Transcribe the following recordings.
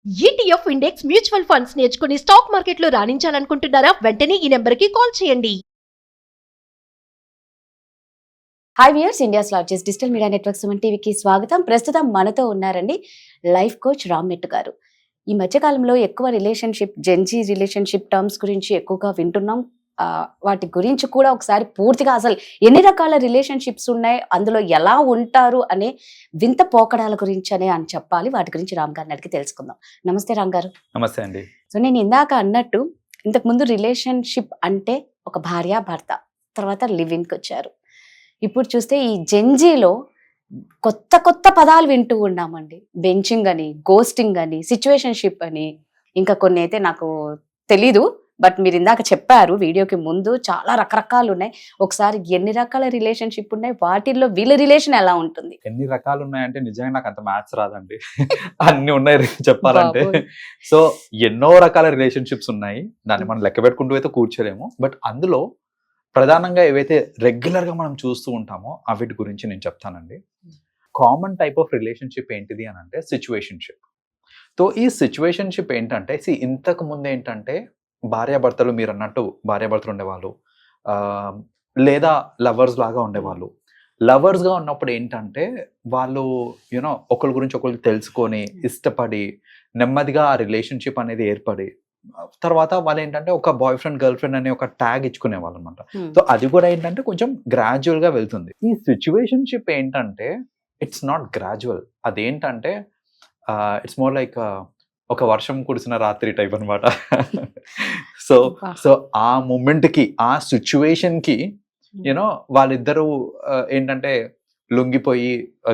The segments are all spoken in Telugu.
ఈటీఎఫ్ ఇండెక్స్ మ్యూచువల్ ఫండ్స్ నేర్చుకుని స్టాక్ మార్కెట్లో రాణించాలనుకుంటున్నారా? వెంటనే ఈ నెంబర్కి కాల్ చేయండి. Hi viewers, India's largest digital media network Suman టీవీకి స్వాగతం. ప్రస్తుతం మనతో ఉన్నారండి లైఫ్ కోచ్ రామ్మెట్టు గారు. ఈ మధ్యకాలంలో ఎక్కువ జెన్జీ రిలేషన్షిప్ టర్మ్స్ గురించి ఎక్కువగా వింటున్నాం. వాటి గురించి కూడా ఒకసారి పూర్తిగా అసలు ఎన్ని రకాల రిలేషన్షిప్స్ ఉన్నాయి, అందులో ఎలా ఉంటారు అనే వింత పోకడాల గురించి అని చెప్పాలి. వాటి గురించి రామ్ గారిని అడిగి తెలుసుకుందాం. నమస్తే రామ్ గారు. నమస్తే అండి. సో నేను ఇందాక అన్నట్టు ఇంతకుముందు రిలేషన్షిప్ అంటే ఒక భార్య భర్త, తర్వాత లివిన్కి వచ్చారు. ఇప్పుడు చూస్తే ఈ జెన్జీలో కొత్త కొత్త పదాలు వింటూ ఉన్నామండి. బెంచింగ్ అని, గోస్టింగ్ అని, సిచ్యువేషన్షిప్ అని, ఇంకా కొన్ని అయితే నాకు తెలీదు. బట్ మీరు ఇందాక చెప్పారు వీడియోకి ముందు చాలా రకరకాలు ఉన్నాయి. ఒకసారి ఎన్ని రకాల రిలేషన్షిప్ ఉన్నాయి, వాటిల్లో వీళ్ళ రిలేషన్ ఎలా ఉంటుంది? ఎన్ని రకాలు ఉన్నాయంటే నిజంగా నాకు అంత మ్యాథ్స్ రాదండి. అన్ని ఉన్నాయి చెప్పాలంటే. సో ఎన్నో రకాల రిలేషన్షిప్స్ ఉన్నాయి, దాన్ని మనం లెక్క పెట్టుకుంటూ అయితే కూర్చోలేము. బట్ అందులో ప్రధానంగా ఏవైతే రెగ్యులర్ గా మనం చూస్తూ ఉంటామో వీటి గురించి నేను చెప్తానండి. కామన్ టైప్ ఆఫ్ రిలేషన్షిప్ ఏంటిది అని అంటే సిచ్యువేషన్షిప్. సో ఈ సిచ్యువేషన్షిప్ ఏంటంటే ఇంతకు ముందు ఏంటంటే భార్యాభర్తలు, మీరు అన్నట్టు భార్యాభర్తలు ఉండేవాళ్ళు, లేదా లవర్స్ లాగా ఉండేవాళ్ళు. లవర్స్ గా ఉన్నప్పుడు ఏంటంటే వాళ్ళు యూనో ఒకరి గురించి ఒకరికి తెలుసుకొని ఇష్టపడి నెమ్మదిగా ఆ రిలేషన్షిప్ అనేది ఏర్పడి తర్వాత వాళ్ళు ఏంటంటే ఒక బాయ్ ఫ్రెండ్ గర్ల్ ఫ్రెండ్ అనే ఒక ట్యాగ్ ఇచ్చుకునే వాళ్ళు అనమాట. సో అది కూడా ఏంటంటే కొంచెం గ్రాడ్యువల్ గా వెళ్తుంది. ఈ సిచ్యువేషన్షిప్ ఏంటంటే ఇట్స్ నాట్ గ్రాడ్యువల్. అదేంటంటే ఇట్స్ మోర్ లైక్ ఒక వర్షం కురిసిన రాత్రి టైప్ అనమాట. సో ఆ మూమెంట్ కి, ఆ సిచ్యువేషన్ కి యూనో వాళ్ళిద్దరూ ఏంటంటే లొంగిపోయి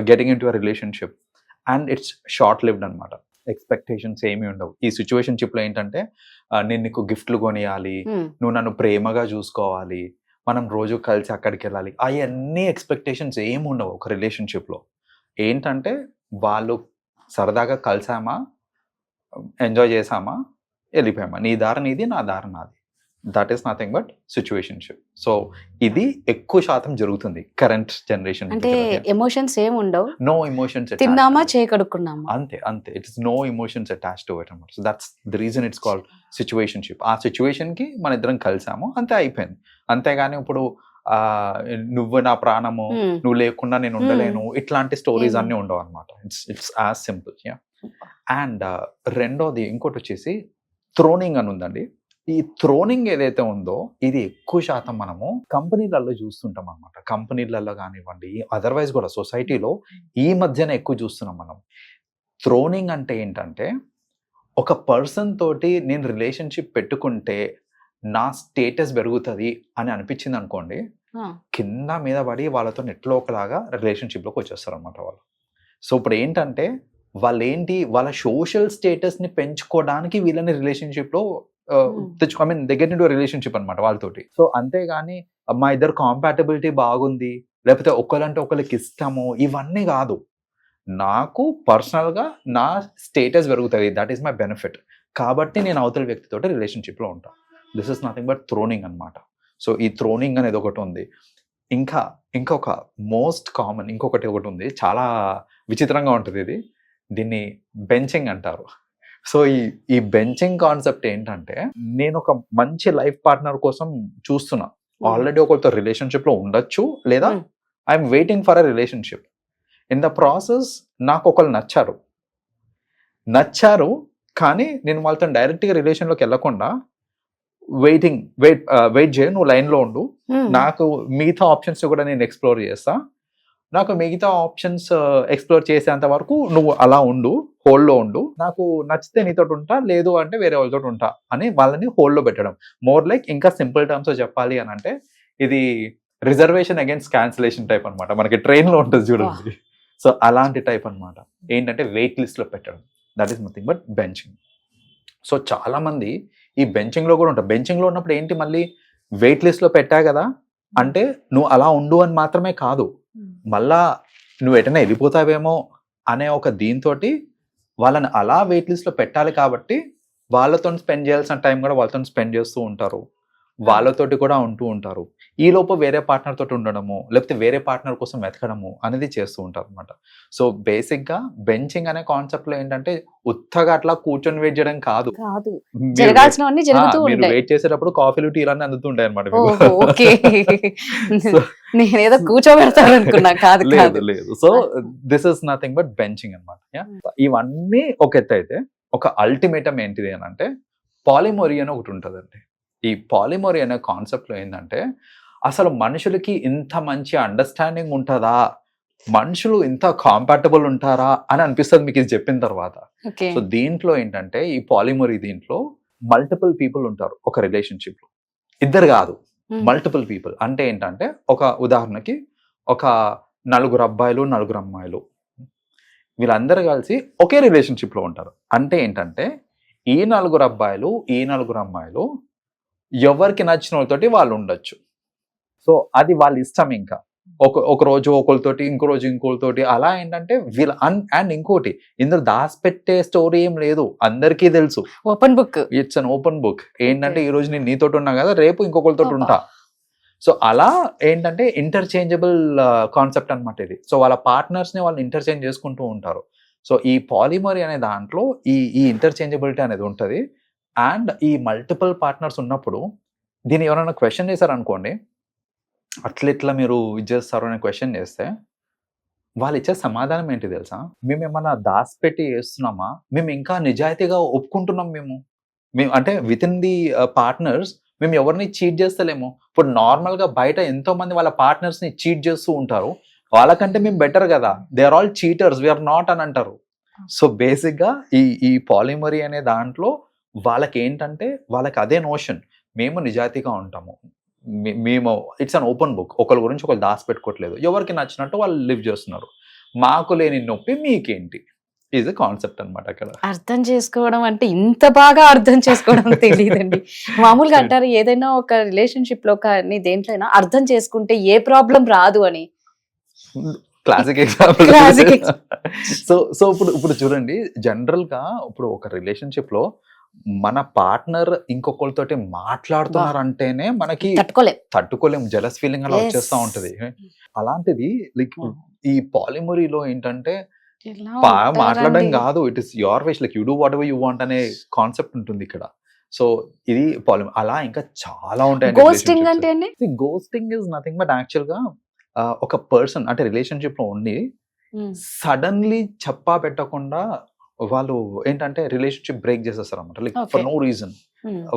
getting into a relationship and it's short lived అనమాట. ఎక్స్పెక్టేషన్స్ ఏమీ ఉండవు. ఈ సిచ్యువేషన్షిప్ లో ఏంటంటే నేను నీకు గిఫ్ట్లు కొనియాలి, నువ్వు నన్ను ప్రేమగా చూసుకోవాలి, మనం రోజు కలిసి అక్కడికి వెళ్ళాలి, అవన్నీ ఎక్స్పెక్టేషన్స్ ఏమి ఉండవు ఒక రిలేషన్షిప్ లో. ఏంటంటే వాళ్ళు సరదాగా కలిసామా, ఎంజాయ్ చేసామా, వెళ్ళిపోయామా, నీ దారి నీది, నా దారి నాది. That is nothing but situationship. So ఇది ఎక్కువ శాతం జరుగుతుంది కరెంట్ జనరేషన్. అంటే ఎమోషన్స్ ఏమి ఉండవు, నో ఎమోషన్స్, తిన్నామా చేయకడుకున్నామా, అంతే అంతే. It's no emotions attached to it అన్నమాట. So that's the reason it's called situationship. ఆ సిచ్యువేషన్ కి మన ఇద్దరం కలిసాము, అంతే, అయిపోయింది. అంతేగాని ఇప్పుడు నువ్వు నా ప్రాణము, నువ్వు లేకుండా నేను ఉండలేను, ఇట్లాంటి స్టోరీస్ అన్ని ఉండవు అనమాట. It's as simple. అండ్ రెండోది ఇంకోటి వచ్చేసి థ్రోనింగ్ అని ఉందండి. ఈ థ్రోనింగ్ ఏదైతే ఉందో ఇది ఎక్కువ శాతం మనము కంపెనీలలో చూస్తుంటాం అనమాట. కంపెనీలలో కానివ్వండి, అదర్వైజ్ కూడా సొసైటీలో ఈ మధ్యన ఎక్కువ చూస్తున్నాం మనం. థ్రోనింగ్ అంటే ఏంటంటే ఒక పర్సన్ తోటి నేను రిలేషన్షిప్ పెట్టుకుంటే నా స్టేటస్ పెరుగుతుంది అని అనిపించింది అనుకోండి, కింద మీద పడి వాళ్ళతో ఎట్లో ఒకలాగా రిలేషన్షిప్లోకి వచ్చేస్తారు అనమాట వాళ్ళు. సో ఇప్పుడు ఏంటంటే వాళ్ళ సోషల్ స్టేటస్ ని పెంచుకోవడానికి వీళ్ళని రిలేషన్షిప్ లో I mean they get into relationship అనమాట వాళ్ళతోటి. సో అంతేగాని మా ఇద్దరు కాంపాటబిలిటీ బాగుంది, లేకపోతే ఒకళ్ళంటే ఒకరికి ఇష్టము, ఇవన్నీ కాదు. నాకు పర్సనల్ గా నా స్టేటస్ పెరుగుతుంది, దట్ ఈస్ మై బెనిఫిట్, కాబట్టి నేను అవతల వ్యక్తితో రిలేషన్షిప్ లో ఉంటాను. దిస్ ఇస్ నథింగ్ బట్ థ్రోనింగ్ అనమాట. సో ఈ థ్రోనింగ్ అనేది ఒకటి ఉంది. ఇంకొక మోస్ట్ కామన్ ఇంకొకటి ఉంది, చాలా విచిత్రంగా ఉంటుంది ఇది. దీన్ని బెంచింగ్ అంటారు. సో ఈ బెంచింగ్ కాన్సెప్ట్ ఏంటంటే నేను ఒక మంచి లైఫ్ పార్ట్నర్ కోసం చూస్తున్నా, ఆల్రెడీ ఒకరితో రిలేషన్షిప్ లో ఉండొచ్చు, లేదా I'm waiting for a relationship. In the process నాకు ఒకరు నచ్చారు కానీ నేను వాళ్ళతో డైరెక్ట్గా రిలేషన్లోకి వెళ్ళకుండా వెయిట్ చేయ, నువ్వు లైన్లో ఉండు, నాకు మిగతా ఆప్షన్స్ కూడా నేను ఎక్స్ప్లోర్ చేస్తా, నాకు మిగతా ఆప్షన్స్ ఎక్స్ప్లోర్ చేసేంత వరకు నువ్వు అలా ఉండు, హోల్డ్లో ఉండు, నాకు నచ్చితే నీతో ఉంటా, లేదు అంటే వేరే వాళ్ళతో ఉంటా అని వాళ్ళని హోల్డ్లో పెట్టడం. మోర్ లైక్ ఇంకా సింపుల్ టర్మ్స్ చెప్పాలి అని అంటే ఇది రిజర్వేషన్ అగైన్స్ క్యాన్సిలేషన్ టైప్ అనమాట. మనకి ట్రైన్లో ఉంటుంది చూడండి. సో అలాంటి టైప్ అనమాట. ఏంటంటే వెయిట్ లిస్ట్లో పెట్టడం, that is nothing but benching. So చాలా మంది ఈ బెంచింగ్లో కూడా ఉంటారు. బెంచింగ్లో ఉన్నప్పుడు ఏంటి, మళ్ళీ వెయిట్ లిస్ట్లో పెట్టా కదా అంటే నువ్వు అలా ఉండు అని మాత్రమే కాదు, మళ్ళా నువ్వు ఎటైనా వెళ్ళిపోతావేమో అనే ఒక దీంతో వాళ్ళని అలా వెయిట్ లిస్ట్లో పెట్టాలి. కాబట్టి వాళ్ళతో స్పెండ్ చేయాల్సిన టైం కూడా వాళ్ళతో స్పెండ్ చేస్తూ ఉంటారు. వాళ్ళతోటి కూడా ఉంటూ ఉంటారు. ఈ లోపు వేరే పార్ట్నర్ తోటి ఉండడము, లేకపోతే వేరే పార్ట్నర్ కోసం వెతకడము అనేది చేస్తూ ఉంటారు అనమాట. సో బేసిక్ గా బెంచింగ్ అనే కాన్సెప్ట్ లో ఏంటంటే ఉత్తగా అట్లా కూర్చొని వెయిట్ చేయడం కాదు. జరగాల్సినవన్నీ జరుగుతూ మీరు ఉంటాయి. వెయిట్ చేసేటప్పుడు కాఫీలు టీలన్నీ అందుతుంటాయి అనమాట. ఓకే, నేనేదో కూర్చోబెడతాను అనుకున్నా. కాదు లేదు లేదు. So this is nothing but benching అనమాట. ఇవన్నీ ఒక ఎత్తు అయితే ఒక అల్టిమేటం ఏంటిది అని అంటే పాలిమోరీ అని ఒకటి ఉంటుందండి. ఈ పాలిమోరీ అనే కాన్సెప్ట్ లో ఏంటంటే అసలు మనుషులకి ఇంత మంచి అండర్స్టాండింగ్ ఉంటుందా, మనుషులు ఇంత కాంపాటబుల్ ఉంటారా అని అనిపిస్తుంది మీకు ఇది చెప్పిన తర్వాత. సో దీంట్లో ఏంటంటే ఈ పాలిమోరీ దీంట్లో మల్టిపుల్ పీపుల్ ఉంటారు ఒక రిలేషన్షిప్ లో. ఇద్దరు కాదు, మల్టిపుల్ పీపుల్. అంటే ఏంటంటే ఒక ఉదాహరణకి ఒక 4 అబ్బాయిలు 4 అమ్మాయిలు వీళ్ళందరూ కలిసి ఒకే రిలేషన్షిప్ లో ఉంటారు. అంటే ఏంటంటే ఈ 4 అబ్బాయిలు ఈ 4 అమ్మాయిలు ఎవరికి నచ్చిన వాళ్ళతోటి వాళ్ళు ఉండొచ్చు. సో అది వాళ్ళ ఇష్టం. ఇంకా ఒక రోజు ఒకరితోటి, ఇంకో రోజు ఇంకోటితోటి, అలా ఏంటంటే వీళ్ళ అండ్ ఇంకోటి ఇందులో దాచిపెట్టే స్టోరీ ఏం లేదు, అందరికీ తెలుసు. Open book, it's an open book. ఏంటంటే ఈ రోజు నేను నీతోటి ఉన్నా కదా, రేపు ఇంకొకరితో ఉంటా. సో అలా ఏంటంటే ఇంటర్చేంజబుల్ కాన్సెప్ట్ అనమాట ఇది. సో వాళ్ళ పార్ట్నర్స్ ని వాళ్ళు ఇంటర్చేంజ్ చేసుకుంటూ ఉంటారు. సో ఈ పాలిమరీ అనే దాంట్లో ఈ ఇంటర్చేంజబిలిటీ అనేది ఉంటుంది. అండ్ ఈ మల్టిపుల్ పార్ట్నర్స్ ఉన్నప్పుడు దీన్ని ఎవరైనా క్వశ్చన్ చేశారనుకోండి, అట్లా మీరు ఇది చేస్తారు అని క్వశ్చన్ చేస్తే వాళ్ళు ఇచ్చే సమాధానం ఏంటి తెలుసా? మేము ఏమన్నా దాచిపెట్టి చేస్తున్నామా, మేము ఇంకా నిజాయితీగా ఒప్పుకుంటున్నాం. మేము అంటే విత్ ఇన్ ది పార్ట్నర్స్ మేము ఎవరిని చీట్ చేస్తలేము. ఇప్పుడు నార్మల్ గా బయట ఎంతో మంది వాళ్ళ పార్ట్నర్స్ ని చీట్ చేస్తూ ఉంటారు. వాళ్ళకంటే మేము బెటర్ కదా, they are all cheaters, we are not అని అంటారు. సో బేసిక్ గా ఈ పాలిమరీ అనే దాంట్లో వాళ్ళకి ఏంటంటే వాళ్ళకి అదే నోషన్, మేము నిజాయితీగా ఉంటాము, మేము ఇట్స్ అన్ ఓపెన్ బుక్, ఒకరి గురించి ఒకరు దాచిపెట్టుకోవట్లేదు, ఎవరికి నచ్చినట్టు వాళ్ళు లివ్ చేస్తున్నారు, మాకు లేని నొప్పి మీకేంటి, ఇది కాన్సెప్ట్ అనమాట. అక్కడ అర్థం చేసుకోవడం అంటే ఇంత బాగా అర్థం చేసుకోవడం తెలియదండి. మామూలుగా అంటారు ఏదైనా ఒక రిలేషన్షిప్ లో కానీ దేంట్లో అర్థం చేసుకుంటే ఏ ప్రాబ్లం రాదు అని. Classic example. సో ఇప్పుడు చూడండి, జనరల్ గా ఇప్పుడు ఒక రిలేషన్షిప్ లో మన పార్ట్నర్ ఇంకొకరితోటి మాట్లాడుతున్నారంటేనే మనకి తట్టుకోలేం, జెలస్ ఫీలింగ్ అలా వచ్చేస్తా ఉంటది. అలాంటిది లైక్ ఈ పాలిమరీలో ఏంటంటే మాట్లాడడం కాదు, it is your wish, like you do what ever you want అనే కాన్సెప్ట్ ఉంటుంది ఇక్కడ. సో ఇది అలా ఇంకా చాలా ఉంటాయి. గోస్టింగ్ అంటే ghosting is nothing but actual గా ఒక పర్సన్ అంటే రిలేషన్షిప్ లో ఉండి సడన్లీ చెప్పా పెట్టకుండా వాళ్ళు ఏంటంటే రిలేషన్షిప్ బ్రేక్ చేసేస్తారు అనమాట. లైక్ ఫర్ నో రీజన్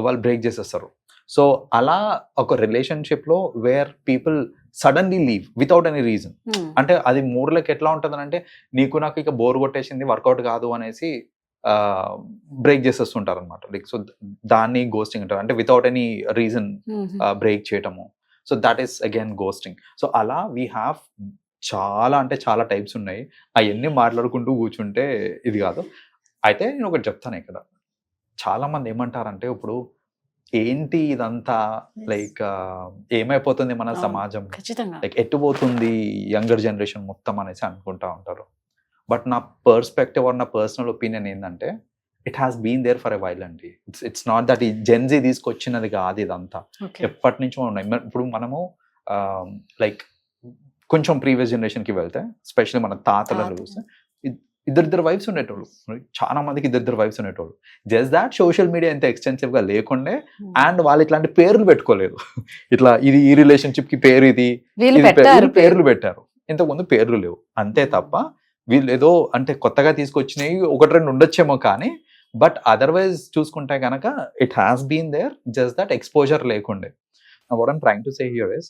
వాళ్ళు బ్రేక్ చేసేస్తారు. సో అలా ఒక రిలేషన్షిప్ లో where people suddenly leave without any reason. అంటే అది మూడులకి ఎట్లా ఉంటుంది అంటే నీకు నాకు ఇక బోర్ కొట్టేసింది, వర్కౌట్ కాదు అనేసి బ్రేక్ చేసేస్తుంటారు అనమాట. లైక్ సో దాన్ని గోస్టింగ్ అంటారు, అంటే వితౌట్ ఎనీ రీజన్ బ్రేక్ చేయటము. So that is again ghosting. So అలా వీ హ్యావ్ చాలా అంటే చాలా టైప్స్ ఉన్నాయి. అవన్నీ మాట్లాడుకుంటూ కూర్చుంటే ఇది కాదు. అయితే నేను ఒకటి చెప్తాను ఇక్కడ, చాలా మంది ఏమంటారంటే ఇప్పుడు ఏంటి ఇదంతా, లైక్ ఏమైపోతుంది మన సమాజం, లైక్ ఎట్టుపోతుంది యంగర్ జనరేషన్ మొత్తం అనేసి అనుకుంటా ఉంటారు. బట్ నా పర్స్పెక్టివ్ ఆర్ నా పర్సనల్ ఒపీనియన్ ఏంటంటే it has been there for a while అండి. ఇట్స్ నాట్ దట్ ఈ జెన్జీ తీసుకొచ్చినది కాదు, ఇదంతా ఎప్పటి నుంచో ఉన్నాయి. ఇప్పుడు మనము లైక్ కొంచెం ప్రీవియస్ జనరేషన్కి వెళ్తే, స్పెషల్లీ మన తాతలను చూస్తే ఇద్దరిద్దరు వైఫ్స్ ఉండేటోళ్ళు, చాలా మందికి ఇద్దరిద్దరు వైఫ్స్ ఉండేటోళ్ళు. జస్ట్ దాట్ సోషల్ మీడియా ఎంత ఎక్స్టెన్సివ్ గా లేకుండే అండ్ వాళ్ళు ఇట్లాంటి పేర్లు పెట్టుకోలేదు. ఇట్లా ఇది ఈ రిలేషన్షిప్ కి పేరు ఇది పేర్లు పెట్టారు, ఇంతకుముందు పేర్లు లేవు. అంతే తప్ప వీళ్ళు ఏదో అంటే కొత్తగా తీసుకొచ్చినవి 1-2 ఉండొచ్చేమో కానీ, బట్ అదర్వైజ్ చూసుకుంటే కనుక it has been there, just that exposure లేకుండే. What I'm trying to say here is,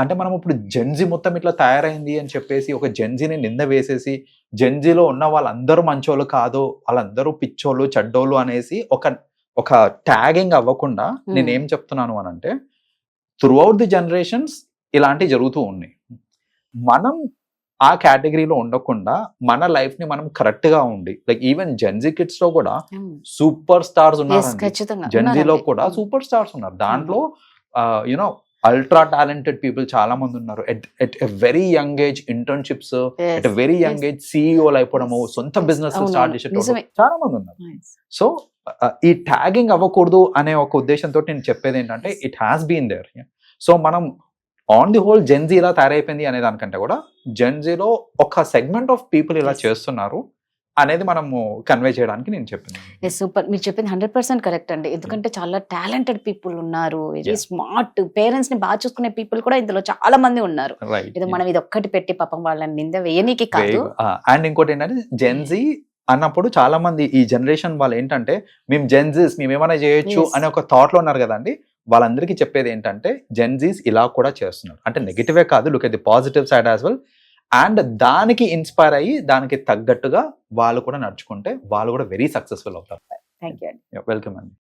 అంటే మనం ఇప్పుడు జెన్జీ మొత్తం ఇట్లా తయారైంది అని చెప్పేసి ఒక జెన్జీని నింద వేసేసి జెన్జీలో ఉన్న వాళ్ళందరూ మంచోళ్ళు కాదు, వాళ్ళందరూ పిచ్చోళ్ళు చెడ్డోళ్ళు అనేసి ఒక ట్యాగింగ్ అవ్వకుండా నేనేం చెప్తున్నాను అని అంటే, త్రూ అవుట్ ది జనరేషన్స్ ఇలాంటివి జరుగుతూ ఉన్నాయి. మనం ఆ కేటగిరీలో ఉండకుండా మన లైఫ్ ని మనం కరెక్ట్ గా ఉండి, లైక్ ఈవెన్ జెన్జీ కిడ్స్ లో కూడా సూపర్ స్టార్స్ ఉన్నారు, జెన్జీలో కూడా సూపర్ స్టార్స్ ఉన్నారు. దాంట్లో యునో అల్ట్రా టాలెంటెడ్ పీపుల్ చాలా మంది ఉన్నారు. At a very young age internships, at a very young age సిఇఓలు అయిపోవడము, సొంత బిజినెస్ స్టార్ట్ చేసేటప్పుడు చాలా మంది ఉన్నారు. సో ఈ ట్యాగింగ్ అవ్వకూడదు అనే ఒక ఉద్దేశంతో నేను చెప్పేది ఏంటంటే it has been there. So మనం ఆన్ ది హోల్ జెన్జీ ఇలా తయారైపోయింది అనే దానికంటే కూడా జెన్జీలో ఒక సెగ్మెంట్ ఆఫ్ పీపుల్ ఇలా చేస్తున్నారు అనేది మనము కన్వే చేయడానికి నేను చెప్పింది. సూపర్, మీరు చెప్పింది 100% కరెక్ట్ అండి. ఎందుకంటే చాలా టాలెంటెడ్ పీపుల్ ఉన్నారు, వెరీ స్మార్ట్, పేరెంట్స్ ని బాగా చూసుకునే పీపుల్ కూడా ఇందులో చాలా మంది ఉన్నారు. ఇది మనం ఇది ఒక్కటి పెట్టి పాపం వాళ్ళని నింద వేయనీకి కాదు. అండ్ ఇంకోటి ఏంటంటే జెన్జీ అన్నప్పుడు చాలా మంది ఈ జనరేషన్ వాళ్ళు ఏంటంటే మేము జెన్జీస్ మేము ఏమైనా చేయొచ్చు అనే ఒక థాట్ లో ఉన్నారు కదండి. వాళ్ళందరికీ చెప్పేది ఏంటంటే జెన్జీస్ ఇలా కూడా చేస్తున్నారు అంటే నెగిటివే కాదు, look at the positive side as well. And దానికి ఇన్స్పైర్ అయ్యి దానికి తగ్గట్టుగా వాళ్ళు కూడా నడుచుకుంటే వాళ్ళు కూడా వెరీ సక్సెస్ఫుల్ అవుతారు. Thank you. వెల్కమ్ అండి.